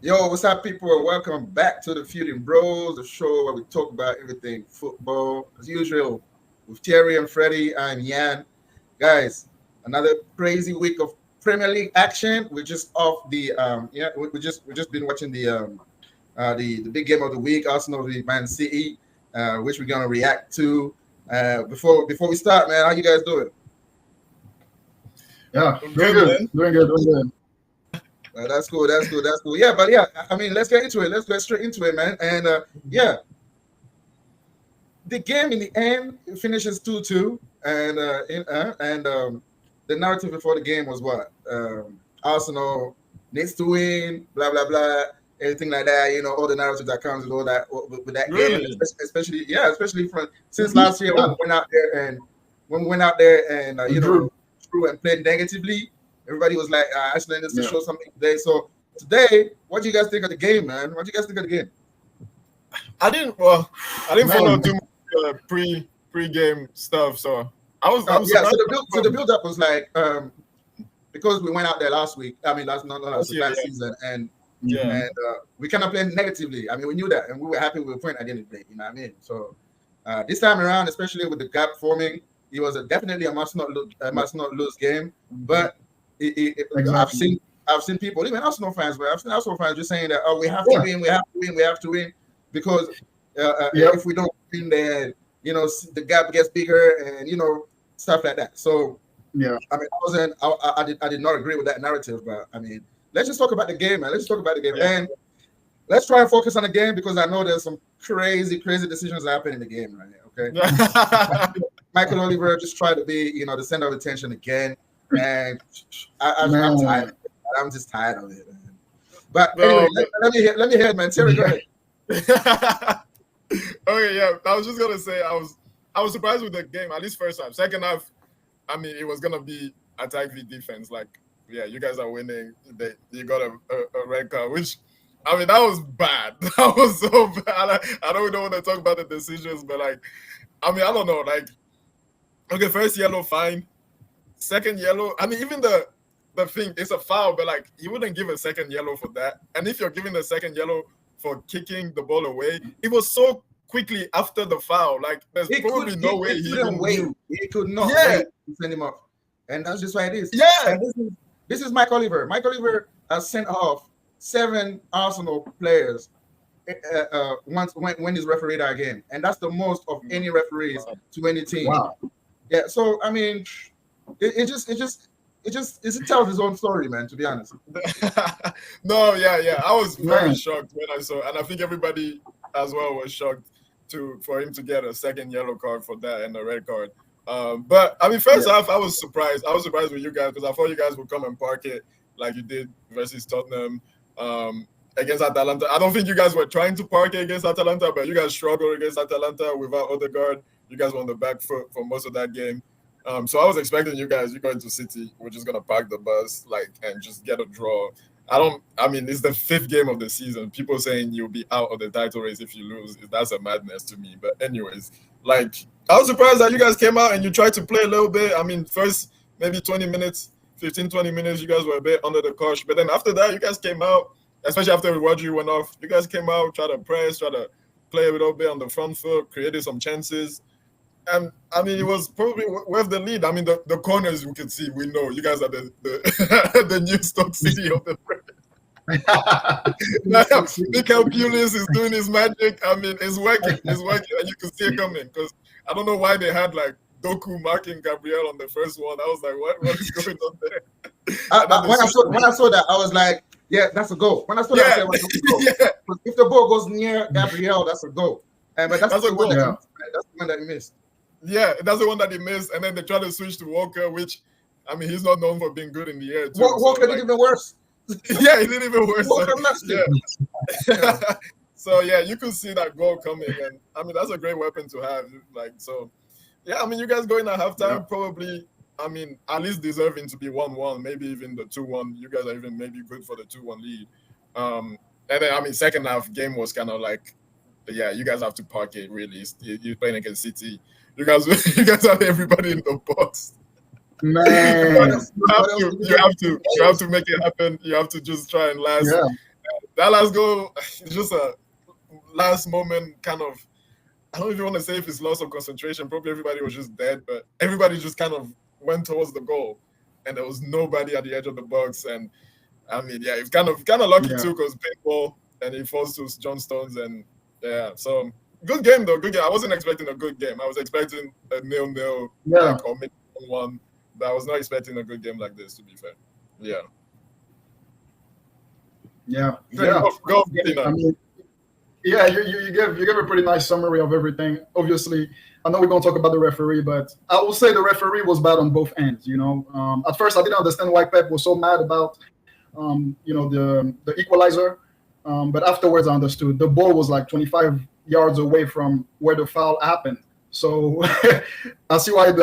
Yo, what's up, people? And welcome back to the Feuding Bros, the show where we talk about everything football. As usual, with Thierry and Freddie, I'm Yan. Guys, another crazy week of Premier League action. We're just off the we just been watching the big game of the week, Arsenal v Man City, which we're gonna react to. Before we start, man, how you guys doing? Yeah, I'm doing good, good, man. doing good. That's cool. That's cool. Yeah, but yeah, I mean, let's get into it. Let's get straight into it, man. And yeah, the game in the end it finishes 2-2, and the narrative before the game was what Arsenal needs to win, blah blah blah, everything like that. All the narrative that comes with all that with that game, Really? especially from since last year when we went out there and Drew. threw and played negatively. Everybody was like, Arsenal needs to show something today. So today, what do you guys think of the game, man? What do you guys think of the game? I didn't follow Man. too much pre-game stuff, so I was Yeah, so surprised. the build up was like because we went out there last week. I mean, last not last Yeah, last yeah. season, and Yeah, we kind of played negatively. I mean, we knew that, and we were happy with the point at the end of the day. You know what I mean? So this time around, especially with the gap forming, it was definitely a must not lose game. But Exactly. I've seen people, even Arsenal fans, but I've seen Arsenal fans just saying that we have to win, we have to win because Yep. if we don't win, then the gap gets bigger and stuff like that. So Yeah, I mean, I did not agree with that narrative, but I mean, let's just talk about the game, man. Let's talk about the game, Yeah. and let's try and focus on the game because I know there's some crazy decisions that happen in the game right here. Okay, Micheal Oliver just tried to be, the center of attention again, and I'm man. tired. I'm just tired of it, man. But No, anyway, let me hear it, man. Terry, go ahead. Okay, yeah. I was just gonna say I was surprised with the game, at least first half. Second half, I mean, it was gonna be attack v defense. Like, yeah, you guys are winning. You got a red card, which I mean that was bad. That was so bad. I know we don't want to talk about the decisions, but like, I mean, I don't know. Like, okay, first yellow, fine. Second yellow, I mean, even the thing, it's a foul, but like you wouldn't give a second yellow for that. And if you're giving the second yellow for kicking the ball away, it was so quickly after the foul. Like there's probably no way he couldn't even wait. knew. He could not Yeah. wait to send him off, and that's just why it is. Yeah, And this is Mike Oliver. Mike Oliver has sent off 7 Arsenal players once when he's refereed our game, and that's the most of any referees to any team. Wow. Yeah. So I mean, it just tells his own story, man. To be honest. No, yeah. I was very Man. shocked when I saw, and I think everybody as well was shocked for him to get a second yellow card for that and a red card. But I mean, first half, I was surprised. I was surprised with you guys because I thought you guys would come and park it like you did versus Tottenham against Atalanta. I don't think you guys were trying to park it against Atalanta, but you guys struggled against Atalanta without Odegaard. You guys were on the back foot for most of that game. So I was expecting you going to City. We're just gonna park the bus, and just get a draw. I mean, it's the 5th game of the season. People saying you'll be out of the title race if you lose. That's a madness to me. But anyways, like, I was surprised that you guys came out and you tried to play a little bit. I mean, first maybe 20 minutes, 15, 20 minutes, you guys were a bit under the cosh. But then after that, you guys came out, especially after Rodri went off, you guys came out, try to press, try to play a little bit on the front foot, created some chances. And I mean, it was probably worth the lead. I mean, the corners we could see, we know you guys are the the new Stoke City of the Micheal Pulis is doing his magic. I mean, it's working, and you can see it coming. Because I don't know why they had like Doku marking Gabriel on the first one. I was like, what is going on there? When I saw that, I was like, yeah, that's a goal. When I saw that, I said, well, that's a goal. Yeah. If the ball goes near Gabriel, that's a goal. But that's That's a the one goal. that that's the one that he missed. Yeah, that's the one that he missed, and then they tried to switch to Walker, which, I mean, he's not known for being good in the air. Too, Walker so, did even worse. Yeah, he did even worse. Walker messed it. Yeah. So yeah, you could see that goal coming, and I mean that's a great weapon to have. Like, so, yeah, I mean you guys going at halftime probably. I mean, at least deserving to be 1-1, maybe even the 2-1. You guys are even maybe good for the 2-1 lead. And then I mean, second half game was kind of like, yeah, you guys have to park it. Really, you're playing against City. You guys have everybody in the box. Man. You have to make it happen. You have to just try and last. Yeah. that last goal, it's just a last moment kind of. I don't even want to say if it's loss of concentration. Probably everybody was just dead, but everybody just kind of went towards the goal, and there was nobody at the edge of the box. And I mean, yeah, it's kind of lucky too because paintball, and he falls to John Stones, and yeah, so good game though. Good game. I wasn't expecting a good game. I was expecting a 0-0, like, or maybe 1-1, but I was not expecting a good game like this. To be fair, yeah. Yeah. Go, I mean, yeah, you gave a pretty nice summary of everything. Obviously, I know we're going to talk about the referee, but I will say the referee was bad on both ends. At first I didn't understand why Pep was so mad about, the equalizer. But afterwards I understood. The ball was like 25 yards away from where the foul happened. So I see why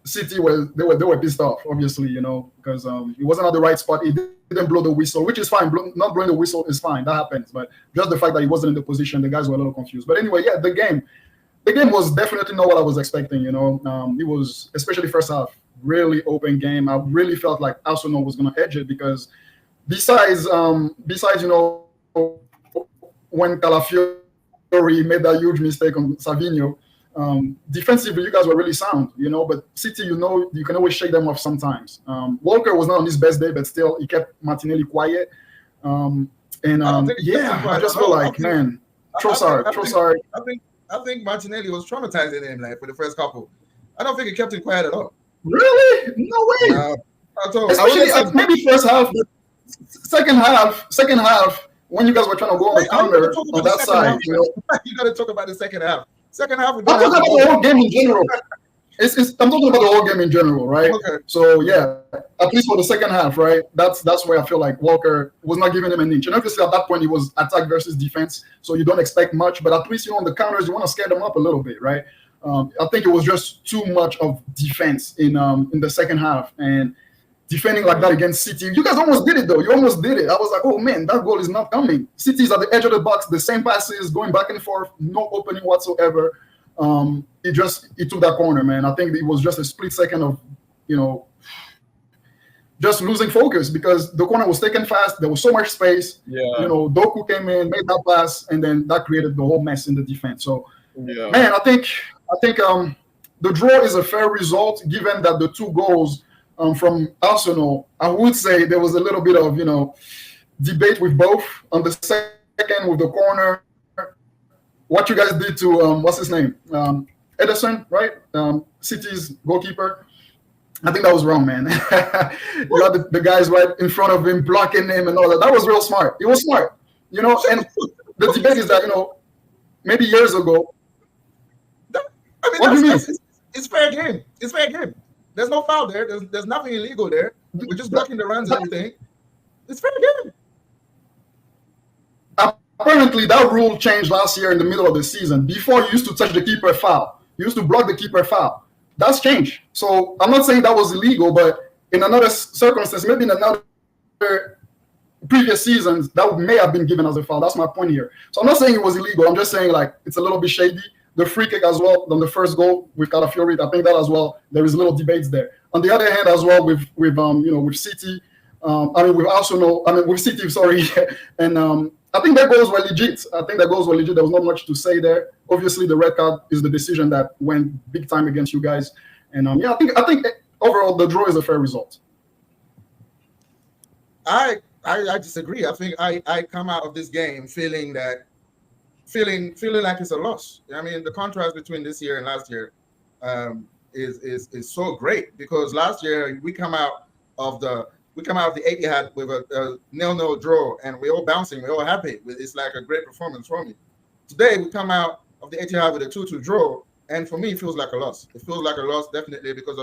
City they were pissed off, obviously, because he wasn't at the right spot. He didn't blow the whistle, which is fine. Not blowing the whistle is fine. That happens. But just the fact that he wasn't in the position, the guys were a little confused. But anyway, yeah, the game was definitely not what I was expecting. It was, especially first half, really open game. I really felt like Arsenal was going to edge it because besides when Calafiori made that huge mistake on Savinho, defensively, you guys were really sound, but City, you can always shake them off sometimes. Walker was not on his best day, but still, he kept Martinelli quiet. I just feel like, man, Trossard. I think Martinelli was traumatizing him, like, for the first couple. I don't think he kept him quiet at all. Really? No way. Especially maybe first half, but second half, when you guys were trying to go on the counter on that side. You got to talk about the second half. Second half. I'm talking about the whole game in general. I'm talking about the whole game in general, right? Okay. So yeah, at least for the second half, right? That's where I feel like Walker was not giving him an inch. And obviously at that point it was attack versus defense, so you don't expect much. But at least on the counters, you want to scare them up a little bit, right? I think it was just too much of defense in the second half, and defending like that against City. You guys almost did it though. You almost did it. I was like, oh man, that goal is not coming. City's at the edge of the box, the same passes going back and forth, no opening whatsoever. He took that corner, man. I think it was just a split second of, just losing focus because the corner was taken fast. There was so much space. Yeah. Doku came in, made that pass, and then that created the whole mess in the defense. So, man, I think the draw is a fair result given that the two goals from Arsenal, I would say there was a little bit of, debate with both. On the second with the corner, what you guys did to, what's his name? Ederson, right? City's goalkeeper. I think that was wrong, man. You had the guys right in front of him, blocking him and all that. That was real smart. It was smart, and the debate is that, maybe years ago. What do you mean? It's fair game. It's fair game. There's no foul there. There's nothing illegal there. We're just blocking the runs and everything. It's fair game. Apparently, that rule changed last year in the middle of the season. Before, you used to touch the keeper foul. You used to block the keeper foul. That's changed. So I'm not saying that was illegal, but in another circumstance, maybe in another previous seasons, that may have been given as a foul. That's my point here. So I'm not saying it was illegal. I'm just saying like it's a little bit shady. The free kick as well on the first goal with Calafiori, I think that as well, there is little debates there. On the other hand, as well with City, with Arsenal, with City, sorry, and I think their goals were legit. There was not much to say there. Obviously, the red card is the decision that went big time against you guys, and I think overall the draw is a fair result. I disagree. I think I come out of this game feeling like it's a loss. I mean, the contrast between this year and last year is so great because last year we come out of the Etihad with a 0-0 draw and we're all bouncing, we're all happy. It's like a great performance from me. Today we come out of the Etihad with a 2-2 draw, and for me it feels like a loss. It feels like a loss definitely because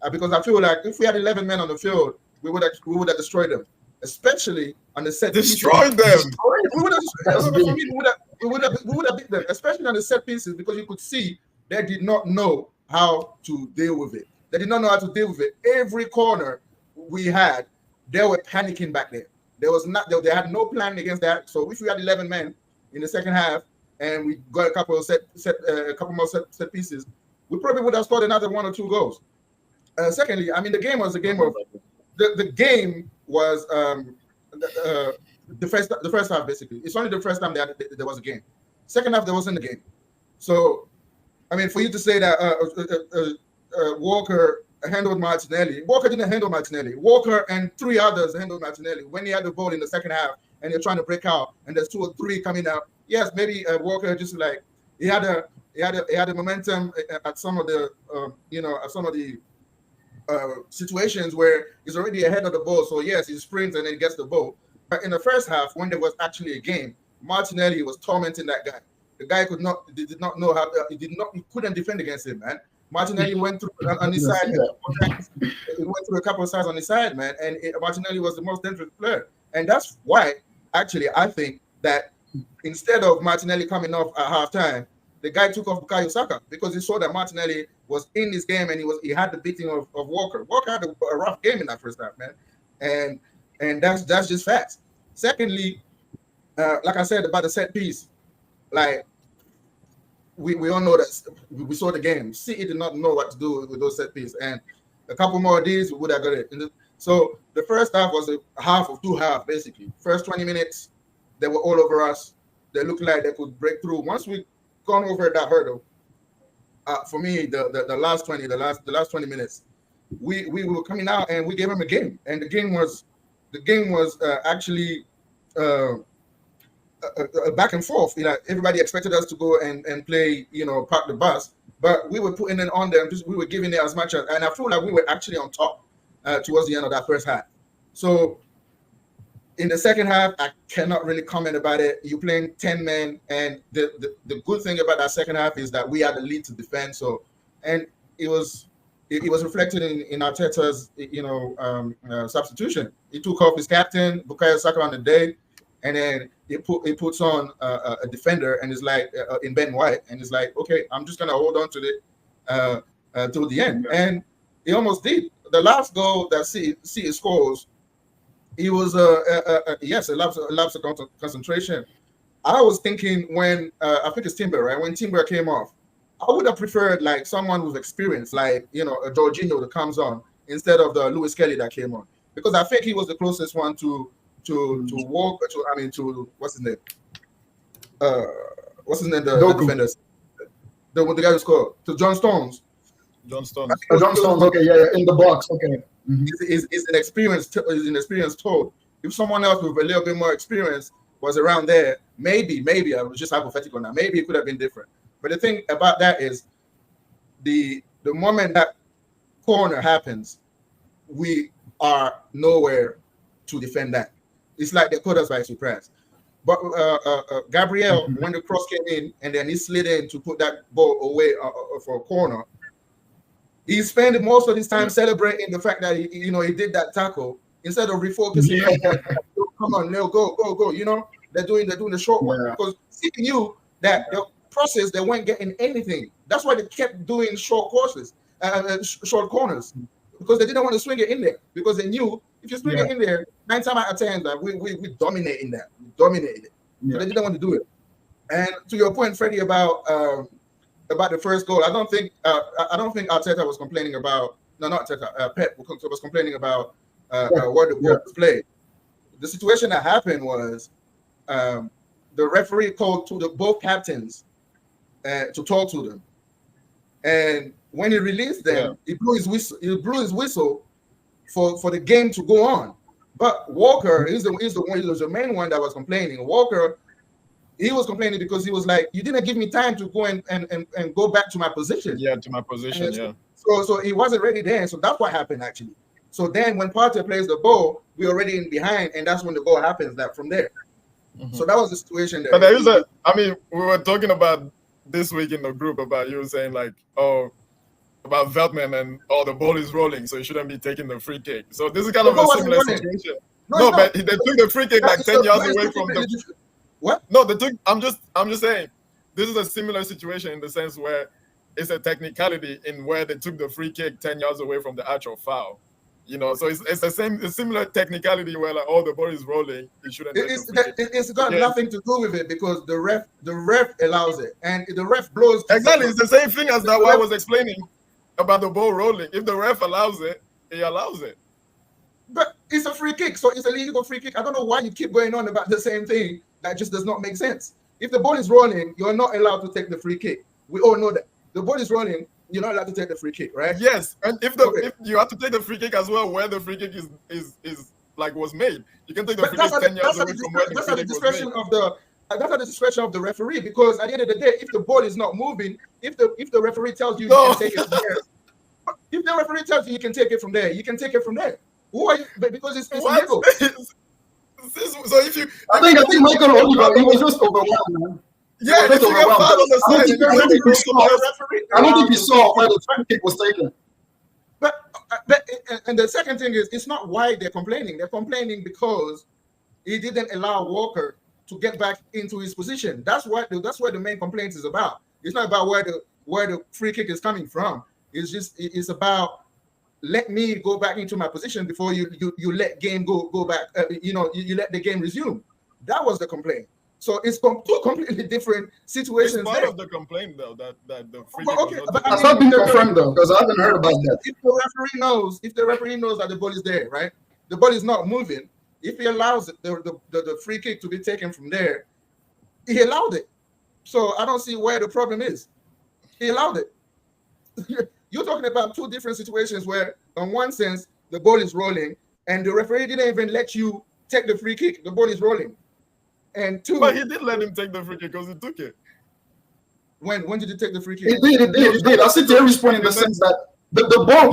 I feel like if we had 11 men on the field, we would have destroyed them, especially on the set. Destroyed them. We would have beat them, especially on the set pieces, because you could see they did not know how to deal with it. They did not know how to deal with it. Every corner we had, they were panicking back there. They had no plan against that. So if we had 11 men in the second half and we got a couple more set pieces, we probably would have scored another 1 or 2 goals. Secondly, I mean, the game was a game of the game was the first half basically. It's only the first time that there was a game. Second half there wasn't a game. So I mean, for you to say that Walker handled Martinelli, Walker didn't handle Martinelli. Walker and three others handled Martinelli when he had the ball in the second half and they're trying to break out and there's 2 or 3 coming out. Yes, maybe Walker just like he had a momentum at some of the situations where he's already ahead of the ball. So yes, he sprints and then he gets the ball. But in the first half, when there was actually a game, Martinelli was tormenting that guy. The guy did not know how. He couldn't defend against him, man. Martinelli went through on his side. He went through a couple of sides on his side, man. And Martinelli was the most dangerous player, and that's why actually I think that instead of Martinelli coming off at halftime, the guy took off Bukayo Saka because he saw that Martinelli was in this game and he had the beating of Walker. Walker had a rough game in that first half, man, and that's just facts. Secondly, like I said about the set piece, like we all know that we saw the game. City did not know what to do with those set pieces, and a couple more of these we would have got it. So the first half was a half of 2 halves basically. First 20 minutes, they were all over us. They looked like they could break through. Once we gone over that hurdle, for me, the last 20 minutes, we were coming out and we gave them a game, and the game was actually a back and forth. You know, everybody expected us to go and play, park the bus, but we were putting it on them. We were giving it as much as, and I feel like we were actually on top towards the end of that first half. So in the second half, I cannot really comment about it. You're playing 10 men, and the good thing about that second half is that we had the lead to defend. So, and it was reflected in Arteta's substitution. He took off his captain Bukayo Saka on the day, and then he puts on a defender, and it's like in Ben White, and it's like, okay, I'm just gonna hold on to it till the end, and he almost did. The last goal that City scores, it was a lapse of concentration. I was thinking when I think it's Timber, right? When Timber came off, I would have preferred like someone with experience, like a Jorginho that comes on instead of the Lewis Kelly that came on, because I think he was the closest one to walk to what's his name? The defenders, the guy who scored to John Stones. John Stones. John Stones. Okay, yeah, in the box. Okay. Mm-hmm. Is an experience told. If someone else with a little bit more experience was around there, maybe I was just hypothetical now. Maybe it could have been different. But the thing about that is, the moment that corner happens, we are nowhere to defend that. It's like they caught us by surprise. But Gabriel, when the cross came in and then he slid in to put that ball away for a corner, he spent most of his time celebrating the fact that he did that tackle instead of refocusing. Come on, Leo, go. They're doing the short one because City knew that the process they weren't getting anything. That's why they kept doing short courses, short corners, because they didn't want to swing it in there, because they knew if you swing it in there, 9 times out of 10 that we dominate in that. We dominated it. So they didn't want to do it. And to your point, Freddie, about the first goal, I don't think Arteta was complaining about. No, not Arteta. Pep was complaining about what the ball was played. The situation that happened was the referee called to both captains to talk to them, and when he released them, he blew his whistle for the game to go on. But Walker is the main one that was complaining. Walker, he was complaining because he was like, you didn't give me time to go and go back to my position. Yeah, to my position, yeah. So he wasn't ready there. So that's what happened, actually. So then when Partey plays the ball, we're already in behind, and that's when the goal happens from there. Mm-hmm. So that was the situation there. But there is we were talking about this week in the group about you saying like, about Veltman and the ball is rolling, so he shouldn't be taking the free kick. So this is kind of a similar situation. No, but they took the free kick like 10 yards away from the. What? No, they took. I'm just saying, this is a similar situation in the sense where it's a technicality in where they took the free kick 10 yards away from the actual foul. So it's a similar technicality where like, the ball is rolling, it shouldn't. It's got nothing to do with it because the ref allows it, and the ref blows. Exactly, it's the same thing as that. What I was explaining about the ball rolling. If the ref allows it, he allows it. But It's a free kick, so it's a legal free kick. I don't know why you keep going on about the same thing. That just does not make sense. If the ball is rolling, you're not allowed to take the free kick. We all know that. The ball is rolling, you're not allowed to take the free kick, right? Yes, and if you have to take the free kick as well, where the free kick is like was made, you can take the free kick 10 yards away from where the free kick was made. That's at the discretion of the referee, because at the end of the day, if the ball is not moving, if the referee tells you you can take it from there, if the referee tells you you can take it from there, you can take it from there. Who are you? Because it's illegal. So if you, I think Micheal Oliver, he was just overwhelmed, man. Yeah, if you get fouled on the side, I don't think he saw where the free kick was taken. But and the second thing is, it's not why they're complaining. They're complaining because he didn't allow Walker to get back into his position. That's where the main complaint is about. It's not about where the free kick is coming from. It's about, let me go back into my position before you let game go back. You let the game resume. That was the complaint. So it's two completely different situations. It's part of the complaint, though, that the free kick okay, was but That's not been confirmed, though, because I haven't heard about that. If the referee knows that the ball is there, right? The ball is not moving. If he allows the free kick to be taken from there, he allowed it. So I don't see where the problem is. He allowed it. You're talking about two different situations where, in one sense, the ball is rolling, and the referee didn't even let you take the free kick. The ball is rolling. And two, but he did let him take the free kick because he took it. When did you take the free kick? He did. I see Terry's point in the sense that the ball,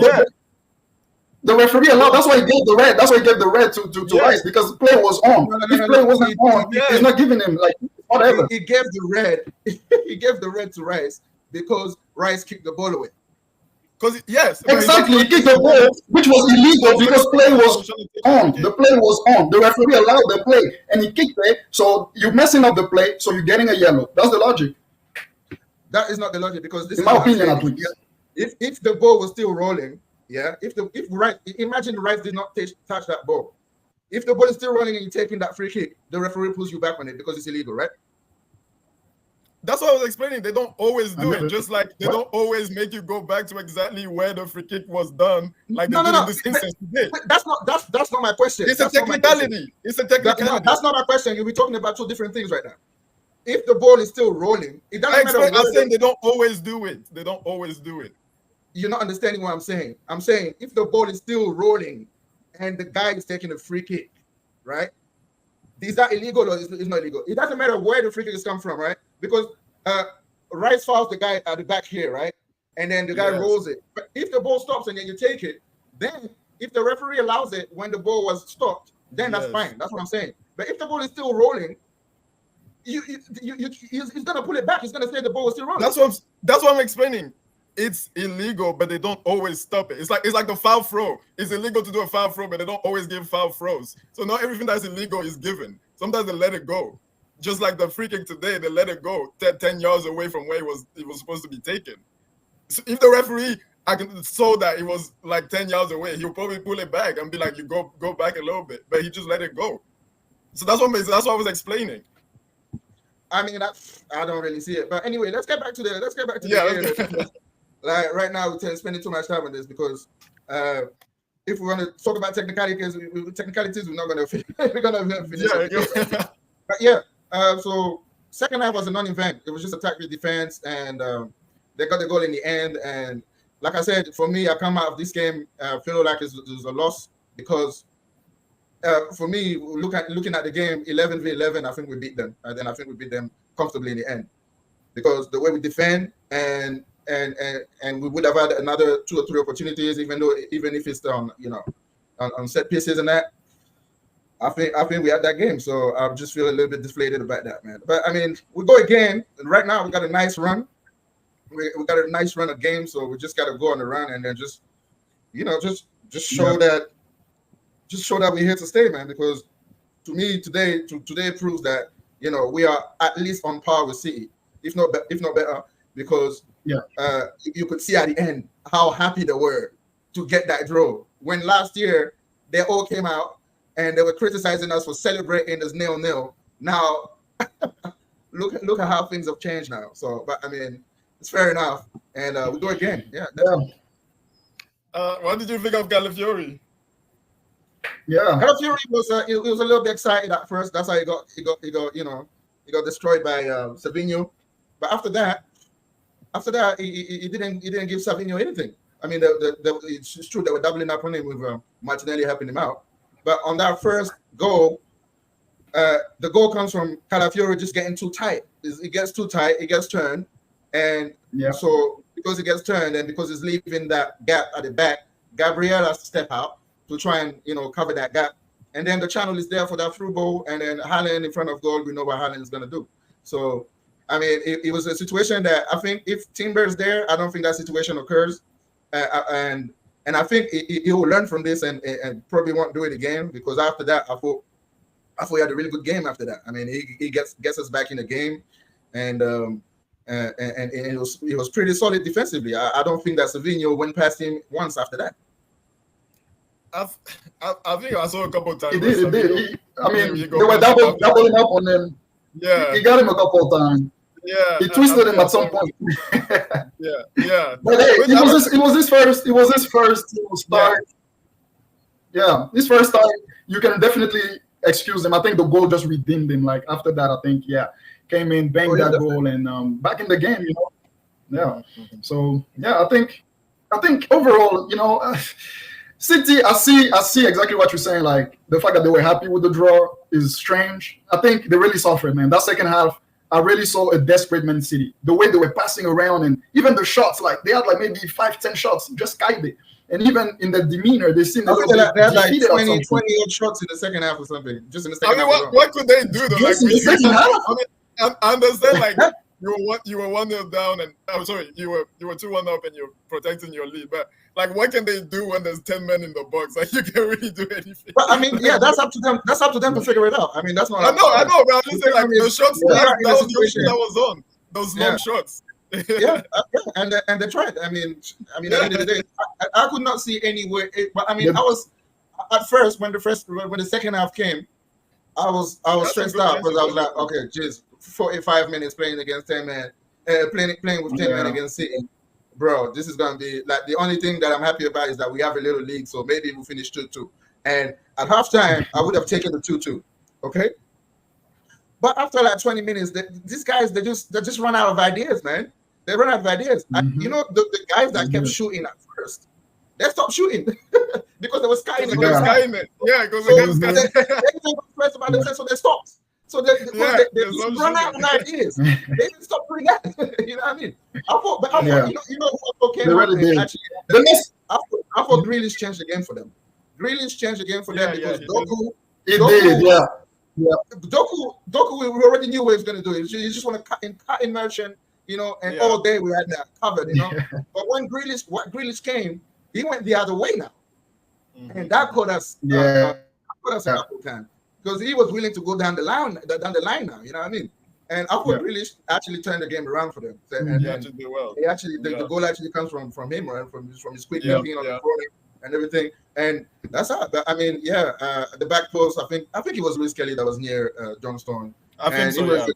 the referee allowed. That's why he gave the red. That's why he gave the red to Rice, because the play was on. If play wasn't on, he's not giving him whatever. He gave the red. He gave the red to Rice because Rice kicked the ball away. Because yes, exactly, he kicked the ball, which was illegal because play was on. The play was on. The referee allowed the play, and he kicked it. So you're messing up the play, so you're getting a yellow. That's the logic. That is not the logic, because this in is my opinion, at least. If the ball was still rolling, if Rice, imagine Rice did not touch that ball. If the ball is still rolling and you're taking that free kick, the referee pulls you back on it because it's illegal, right? That's what I was explaining. They don't always do it, just like they don't always make you go back to exactly where the free kick was done. Like they did in this instance today. That's not my question. It's a technicality. It's a technicality. That's not my question. You'll be talking about two different things right now. If the ball is still rolling, it doesn't matter. I'm saying they don't always do it. They don't always do it. You're not understanding what I'm saying. I'm saying if the ball is still rolling and the guy is taking a free kick, right? Is that illegal or is it not illegal? It doesn't matter where the free kick is come from, right? Because Rice fouls the guy at the back here, right? And then the guy rolls it. But if the ball stops and then you take it, then if the referee allows it when the ball was stopped, then that's fine. That's what I'm saying. But if the ball is still rolling, he's gonna pull it back. He's gonna say the ball was still rolling. That's what I'm explaining. It's illegal, but they don't always stop it. It's like the foul throw. It's illegal to do a foul throw, but they don't always give foul throws. So not everything that's illegal is given. Sometimes they let it go. Just like the free kick today, they let it go 10 yards away from where it was supposed to be taken. So if the referee saw that it was like 10 yards away, he'll probably pull it back and be like, you go back a little bit, but he just let it go. So that's what I was explaining. I mean, I don't really see it. But anyway, let's get back to the game. Like right now, we're spending too much time on this because if we want to talk about technicalities, we're not going to finish. We're going to finish. But so second half was a non-event. It was just attack with defense, and they got the goal in the end. And like I said, for me, I come out of this game feeling like it was a loss because for me, looking at the game, 11v11, I think we beat them. And then I think we beat them comfortably in the end because the way we defend and we would have had another 2 or 3 opportunities, even if it's on set pieces and that. I think we had that game, so I just feel a little bit deflated about that, man. But I mean, we go again, and right now we got a nice run. We got a nice run of games, so we just got to go on the run and then just show that we're here to stay, man. Because to me, today proves that we are at least on par with City, if not better, because you could see at the end how happy they were to get that draw. When last year they all came out and they were criticizing us for celebrating as 0-0. Now, look at how things have changed now. So, but I mean, it's fair enough. And we go again. Yeah. What did you think of Calafiori? Yeah. Calafiori he was a little bit excited at first. That's how he got destroyed by Savinho. But after that, he didn't give Savinho anything. I mean, it's true they were doubling up on him with Martinelli helping him out. But on that first goal, the goal comes from Calafiori just getting too tight. It gets too tight, it gets turned. And so because it gets turned and because it's leaving that gap at the back, Gabriel has to step out to try and cover that gap. And then the channel is there for that through ball, and then Haaland in front of goal, we know what Haaland is going to do. So, I mean, it was a situation that I think if Timber's there, I don't think that situation occurs. And I think he will learn from this and probably won't do it again, because after that, I thought he had a really good game after that. I mean, he gets us back in the game, and it was pretty solid defensively. I don't think that Savinho went past him once after that. I think I saw a couple of times. He did. They were doubling up on him. Yeah, he got him a couple of times. Yeah, he twisted him at some point. yeah. But hey, it was his first start. Yeah, his first time. You can definitely excuse him. I think the goal just redeemed him. Like after that, I think came in, banged that goal, and back in the game. Yeah. So I think overall, City, I see exactly what you're saying. Like the fact that they were happy with the draw is strange. I think they really suffered, man. That second half, I really saw a desperate Man City. The way they were passing around, and even the shots, like they had like maybe 5-10 shots, just kite it. And even in the demeanor, they seemed they had like 20 odd shots in the second half or something. Just in the second half. What could they do though? Just in the second half? I understand like you were 1-0 down, and I'm sorry, you were 2-1 up, and you're protecting your lead. But like, what can they do when there's 10 men in the box? Like, you can't really do anything. But I mean, that's up to them. That's up to them to figure it out. I mean, that's not. I know, but I'm just saying, like, the shots that was on those long shots. and they tried. I mean, at the end of the day, I could not see any way. But I mean, I was at first when the second half came, I was stressed out because I was like, okay, geez, 45 minutes playing against 10 men, playing with 10 men against City. Bro, this is gonna be like the only thing that I'm happy about is that we have a little lead, so maybe we'll finish 2-2. And at halftime, I would have taken the 2-2. Okay. But after like 20 minutes, these guys they just run out of ideas, man. They run out of ideas. Mm-hmm. And, the guys that kept shooting at first, they stopped shooting because they were skying it. Yeah, because the guys about themselves, so they stopped. So they just run out of ideas. They didn't stop doing that. You know what I mean? I thought Grealish changed the game for them. Grealish changed the game for them because Doku. Doku, we already knew what he was going to do. You just want to cut in motion, and all day we had that covered, But when Grealish came, he went the other way now, and that caught us. A couple times. Because he was willing to go down the line now, you know what I mean? And I thought Grealish actually turned the game around for them. He actually did well. The goal actually comes from him, right? From his quick thinking on the corner and everything. And that's how. I mean, the back post. I think it was Luis Kelly that was near John Stone. I think so.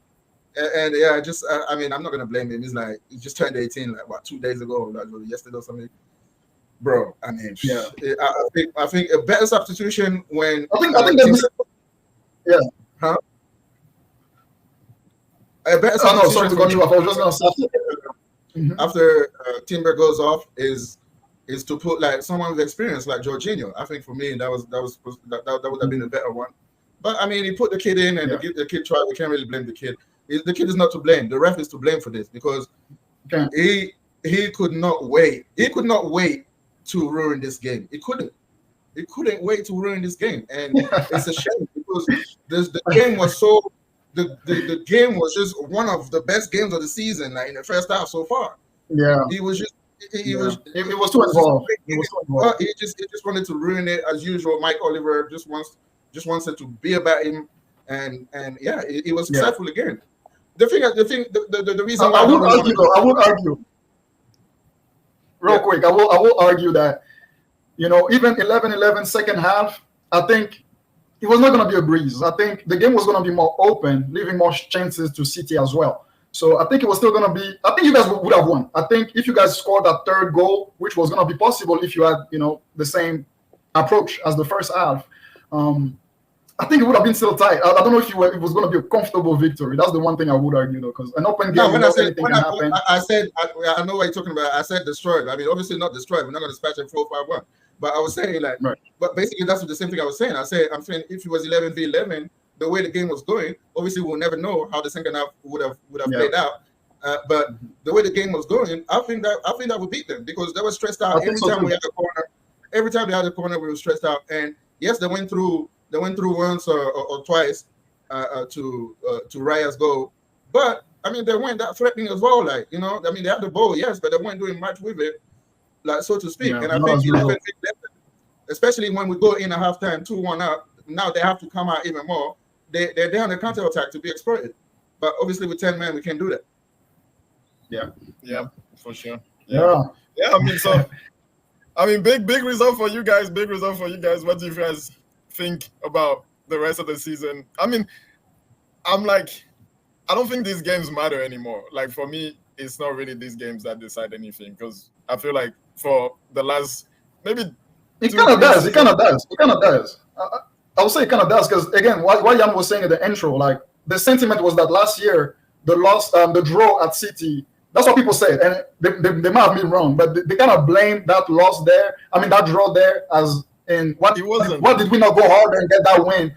I mean, I'm not gonna blame him. He's like he just turned 18 like 2 days ago, like yesterday or something. Bro, I mean, I think a better substitution when I think Huh? Sorry to cut you off. I was just gonna say after Timber goes off is to put like someone with experience like Jorginho. I think for me that would have been a better one. But I mean, he put the kid in, and the kid tried. We can't really blame the kid. The kid is not to blame. The ref is to blame for this because he could not wait. He could not wait to ruin this game. He couldn't wait to ruin this game, and it's a shame because the game was so. The game was just one of the best games of the season, like in the first half so far. Yeah, he was just. It was too involved. He just wanted to ruin it as usual. Micheal Oliver just wants it to be about him, and it was successful again. The reason why I would argue. Real quick, I will argue that even 11-11 second half, I think it was not going to be a breeze. I think the game was going to be more open, leaving more chances to City as well. So I think it was still going to be. I think you guys would have won. I think if you guys scored that third goal, which was going to be possible if you had the same approach as the first half, I think it would have been still tight. I don't know if it was going to be a comfortable victory. That's the one thing I would argue, though, because an open game, anything can happen. I said, I know what you're talking about. I said destroyed. I mean, obviously not destroyed. We're not going to dispatch it 4-5-1. But I was saying, like, right. But basically that's the same thing I was saying. I'm saying if it was 11v11, the way the game was going, obviously we'll never know how the second half would have played out. But the way the game was going, I think that would beat them because they were stressed out every time we had a corner. Every time they had a corner, we were stressed out. And yes, they went through once or twice to Raya's goal, but I mean they weren't that threatening as well. Like, you know, I mean they had the ball, yes, but they weren't doing much with it, like, so to speak. And I think especially when we go in at halftime 2-1 up, now they have to come out even more. They're on the counter attack to be exploited. But obviously with 10 men we can do that. Yeah, for sure. Yeah. I mean, big result for you guys. Big result for you guys. What do you guys think about the rest of the season? I mean, I'm like, I don't think these games matter anymore. Like, for me, it's not really these games that decide anything because I feel like for the last maybe it kind of does. It kind of does. I would say it kind of does because again, what Jan was saying in the intro, like the sentiment was that last year the draw at City. That's what people said, and they might have been wrong, but they kind of blame that loss there. I mean, that draw there as in what did we not go harder and get that win?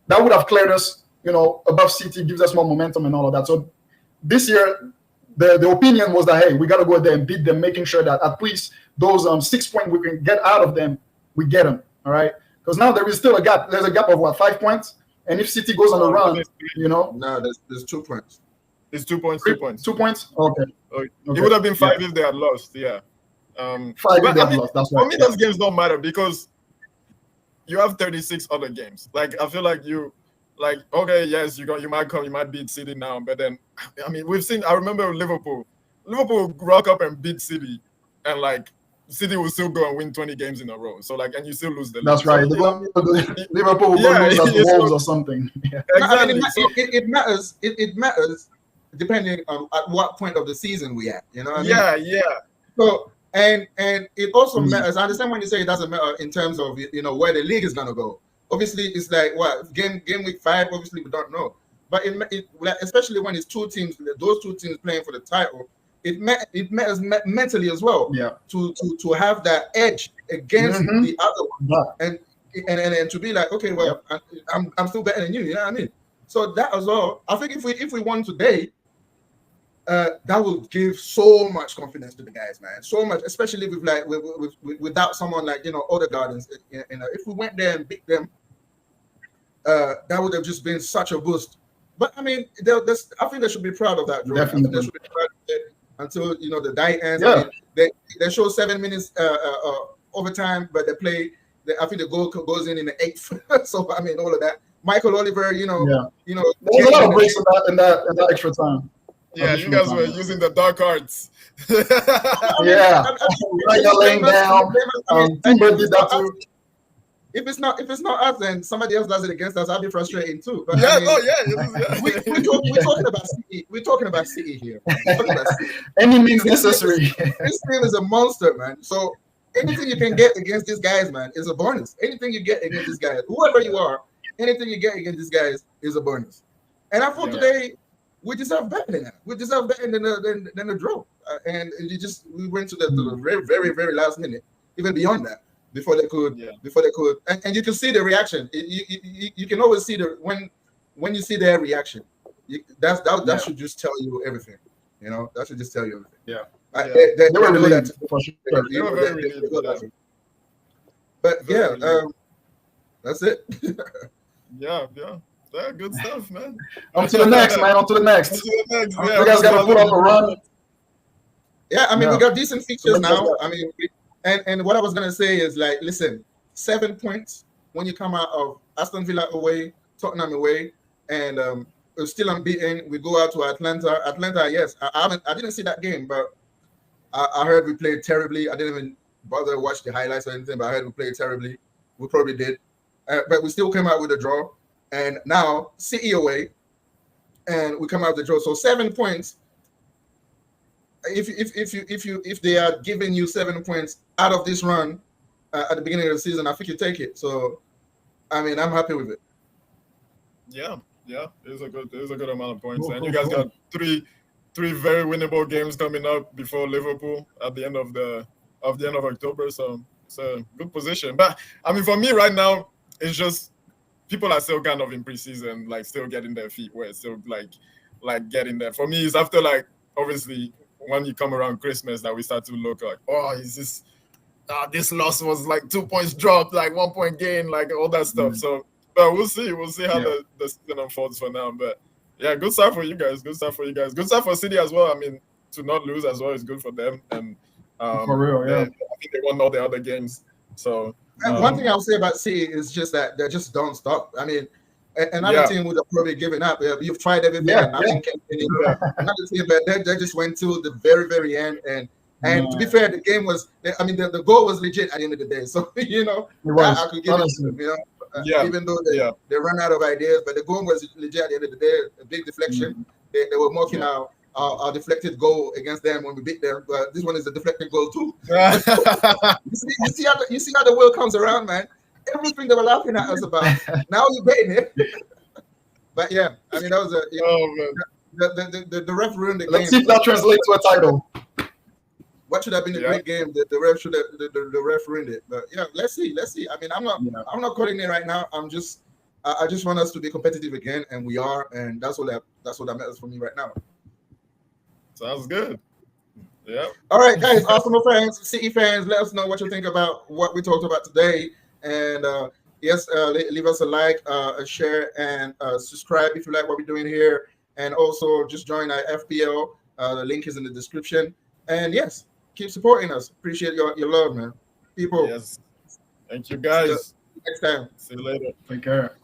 That would have cleared us, you know, above City, gives us more momentum and all of that. So this year, the opinion was that, hey, we got to go there and beat them, making sure that at least those 6 points we can get out of them, we get them, all right? Because now there is still a gap. There's a gap of, 5 points? And if City goes on a run, you know? No, there's 2 points. It's 2 points. 2 points? Okay. It would have been 5 if they had lost, 5 if they had lost, that's right. For me, those games don't matter because you have 36 other games. Like, I feel like okay, yes, you might beat City now, but then, I mean, I remember Liverpool rock up and beat City, and like, City will still go and win 20 games in a row. So like, and you still lose the league. That's right. Liverpool will lose at the Wolves or something. Yeah. Exactly. It matters. It matters depending on at what point of the season we at. You know what I mean? Yeah. So and it also matters. I understand when you say it doesn't matter in terms of, you know, where the league is gonna go. Obviously, it's like what game week 5. Obviously, we don't know. But it especially when it's those two teams playing for the title. It matters mentally as well. Yeah. To have that edge against the other one, and to be like, okay, well, I'm still better than you. You know what I mean? So that as well. I think if we won today, that will give so much confidence to the guys, man. So much, especially without someone like, you know, Odegaard. You know, if we went there and beat them, that would have just been such a boost. But I mean, I think they should be proud of that. Definitely. They should be proud of it. Until, you know, the die ends. Yeah. I mean, they show 7 minutes overtime, but I think the goal goes in the 8th. So I mean, all of that. Micheal Oliver, you know, there's a lot of breaks in that extra time. Yeah, you guys were using the dark arts. Laying down. Timber did that too. If it's not us, then somebody else does it against us. I'll be frustrated too. But we're talking about City here. Any means necessary. This team is a monster, man. So anything you can get against these guys, man, is a bonus. Anything you get against these guys, whoever you are, anything you get against these guys is a bonus. And I thought today we deserve better than that. We deserve better than the draw. And we went to the very, very, very last minute, even beyond that. Before they could, and you can see the reaction. You can always see when you see their reaction. That should just tell you everything. You know, that should just tell you everything. Yeah, they were really that. They were very relieved. But that's it. Yeah, good stuff, man. On to the next, man. On to the next. Yeah, you guys got to put up a run. Yeah, I mean, we got decent features now. I mean. And what I was gonna say is, like, listen, 7 points when you come out of Aston Villa away, Tottenham away, and we're still unbeaten. We go out to Atlanta. Atlanta, yes, I didn't see that game, but I heard we played terribly. I didn't even bother to watch the highlights or anything, but I heard we played terribly. We probably did, but we still came out with a draw. And now City away, and we come out with a draw. So 7 points. If they are giving you 7 points out of this run at the beginning of the season, I think you take it. So I mean, I'm happy with it. Yeah, it was a good amount of points, Cool, and cool, you guys cool. got three very winnable games coming up before Liverpool at the end of October. So it's a good position. But I mean, for me right now, it's just people are still kind of in preseason, like still getting their feet wet, still like getting there. For me, it's after like obviously when you come around Christmas that we start to look like, oh, is this loss was like 2 points dropped, like 1 point gain, like all that stuff. So, but we'll see how the season unfolds for now. But yeah, good stuff for you guys. Good stuff for City as well. I mean, to not lose as well is good for them. And For real, yeah. I think they won all the other games. So And one thing I'll say about City is just that they just don't stop. I mean, another team would have probably given up. You've tried everything, and nothing can anymore. Another team, but they just went to the very, very end. And to be fair, the game was. I mean, the goal was legit at the end of the day. So you know, I could give it to them. You know, even though they run out of ideas, but the goal was legit at the end of the day. A big deflection. They were mocking our deflected goal against them when we beat them, but this one is a deflected goal too. you see how the world comes around, man. Everything they were laughing at us about, now you're getting it. But yeah, I mean that was the ref ruined the game. Let's see if that translates to a title. What should have been a great game? The ref should have the ref ruined it. But yeah, let's see. I mean, I'm not calling it right now. I just want us to be competitive again, and we are, and that's what that matters for me right now. Sounds good. Yeah. All right, guys, Arsenal fans, City fans, let us know what you think about what we talked about today. And yes, leave us a like, a share, and subscribe if you like what we're doing here. And also just join our FPL. The link is in the description. And yes, keep supporting us. Appreciate your love, man. People. Yes. Thank you, guys. Next time. See you later. Take care.